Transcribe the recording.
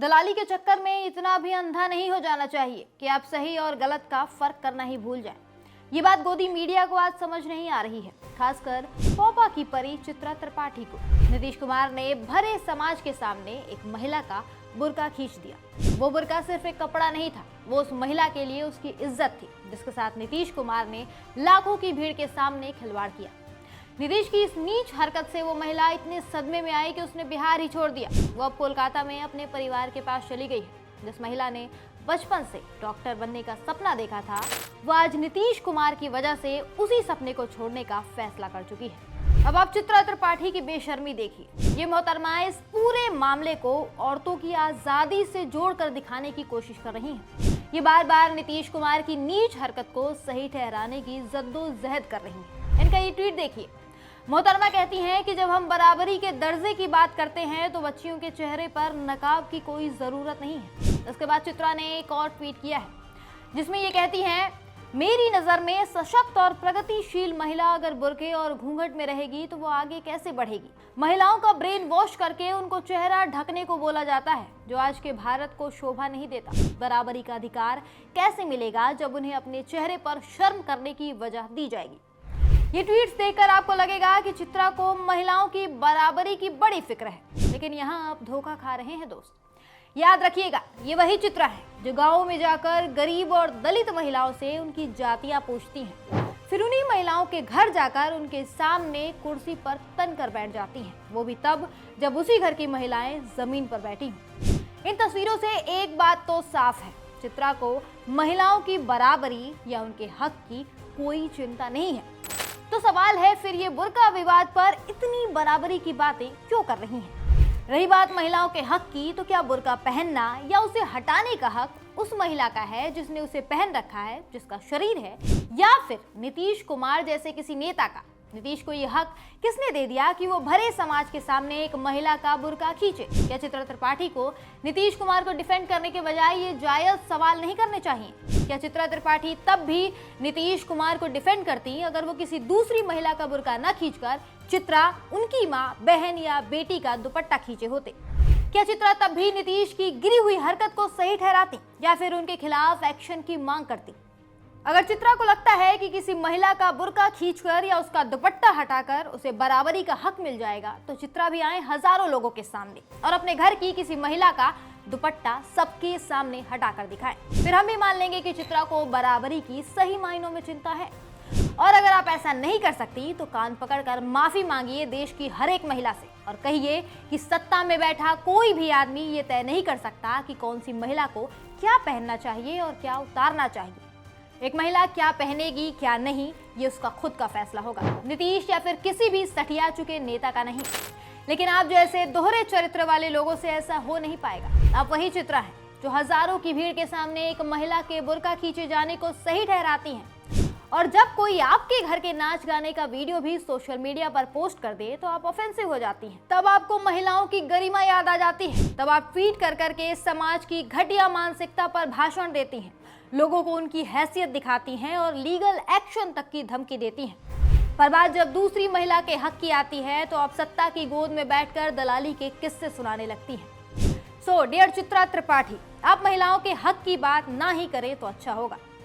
दलाली के चक्कर में इतना भी अंधा नहीं हो जाना चाहिए कि आप सही और गलत का फर्क करना ही भूल जाएं। ये बात गोदी मीडिया को आज समझ नहीं आ रही है, खासकर पौपा की परी चित्रा त्रिपाठी को। नीतीश कुमार ने भरे समाज के सामने एक महिला का बुर्का खींच दिया। वो बुर्का सिर्फ एक कपड़ा नहीं था, वो उस महिला के लिए उसकी इज्जत थी, जिसके साथ नीतीश कुमार ने लाखों की भीड़ के सामने खिलवाड़ किया। नीतीश की इस नीच हरकत से वो महिला इतने सदमे में आई कि उसने बिहार ही छोड़ दिया। वो अब कोलकाता में अपने परिवार के पास चली गई है। जिस महिला ने बचपन से डॉक्टर बनने का सपना देखा था, वो आज नीतीश कुमार की वजह से उसी सपने को छोड़ने का फैसला कर चुकी है। अब आप चित्रा त्रिपाठी की बेशर्मी देखिए। ये मोहतरमा इस पूरे मामले को औरतों की आजादी से जोड़कर दिखाने की कोशिश कर रही हैं। ये बार बार नीतीश कुमार की नीच हरकत को सही ठहराने की जद्दोजहद कर रही हैं। इनका ये ट्वीट देखिए। मोहतरमा कहती हैं कि जब हम बराबरी के दर्जे की बात करते हैं तो बच्चियों के चेहरे पर नकाब की कोई ज़रूरत नहीं है। इसके बाद चित्रा ने एक और ट्वीट किया है, जिसमें ये कहती हैं, मेरी नज़र में सशक्त और प्रगतिशील महिला अगर बुर्के और घूंघट में रहेगी तो वो आगे कैसे बढ़ेगी। महिलाओं का ब्रेन वॉश करके उनको चेहरा ढकने को बोला जाता है, जो आज के भारत को शोभा नहीं देता। बराबरी का अधिकार कैसे मिलेगा जब उन्हें अपने चेहरे पर शर्म करने की वजह दी जाएगी। ये ट्वीट्स देखकर आपको लगेगा कि चित्रा को महिलाओं की बराबरी की बड़ी फिक्र है, लेकिन यहाँ आप धोखा खा रहे हैं दोस्त। याद रखिएगा, ये वही चित्रा है जो गाँव में जाकर गरीब और दलित महिलाओं से उनकी जातियां पूछती हैं, फिर उन्हीं महिलाओं के घर जाकर उनके सामने कुर्सी पर तन कर बैठ जाती हैं, वो भी तब जब उसी घर की महिलाएं जमीन पर बैठी हों। इन तस्वीरों से एक बात तो साफ है, चित्रा को महिलाओं की बराबरी या उनके हक की कोई चिंता नहीं है। तो सवाल है, फिर ये बुर्का विवाद पर इतनी बराबरी की बातें क्यों कर रही हैं? रही बात महिलाओं के हक की, तो क्या बुर्का पहनना या उसे हटाने का हक उस महिला का है जिसने उसे पहन रखा है, जिसका शरीर है, या फिर नीतीश कुमार जैसे किसी नेता का? नीतीश को ये हक किसने दे दिया कि वो भरे समाज के सामने एक महिला का बुर्का खींचे? क्या चित्रा त्रिपाठी को नीतीश कुमार को डिफेंड करने के बजाय ये जायज सवाल नहीं करने चाहिए? क्या चित्रा त्रिपाठी तब भी नीतीश कुमार को डिफेंड करती अगर वो किसी दूसरी महिला का बुर्का न खींचकर चित्रा, उनकी माँ, बहन या बेटी का दुपट्टा खींचे होते? क्या चित्रा तब भी नीतीश की गिरी हुई हरकत को सही ठहराती या फिर उनके खिलाफ एक्शन की मांग करती? अगर चित्रा को लगता है कि किसी महिला का बुर्का खींचकर या उसका दुपट्टा हटाकर उसे बराबरी का हक मिल जाएगा, तो चित्रा भी आए हजारों लोगों के सामने और अपने घर की किसी महिला का दुपट्टा सबके सामने हटाकर दिखाए। फिर हम भी मान लेंगे कि चित्रा को बराबरी की सही मायनों में चिंता है। और अगर आप ऐसा नहीं कर सकती तो कान पकड़कर माफी मांगिए देश की हर एक महिला से और कहिए कि सत्ता में बैठा कोई भी आदमी ये तय नहीं कर सकता कि कौन सी महिला को क्या पहनना चाहिए और क्या उतारना चाहिए। एक महिला क्या पहनेगी क्या नहीं, ये उसका खुद का फैसला होगा, नीतीश या फिर किसी भी सठिया चुके नेता का नहीं। लेकिन आप जैसे दोहरे चरित्र वाले लोगों से ऐसा हो नहीं पाएगा। आप वही चित्रा है जो हजारों की भीड़ के सामने एक महिला के बुर्का खींचे जाने को सही ठहराती हैं, और जब कोई आपके घर के नाच गाने का वीडियो भी सोशल मीडिया पर पोस्ट कर दे तो आप ऑफेंसिव हो जाती हैं। तब आपको महिलाओं की गरिमा याद आ जाती है। तब आप ट्वीट कर करके समाज की घटिया मानसिकता पर भाषण देती हैं, लोगों को उनकी हैसियत दिखाती हैं और लीगल एक्शन तक की धमकी देती हैं। पर बात जब दूसरी महिला के हक की आती है तो आप सत्ता की गोद में बैठकर दलाली के किस्से सुनाने लगती हैं। सो डियर चित्रा त्रिपाठी, आप महिलाओं के हक की बात ना ही करें तो अच्छा होगा।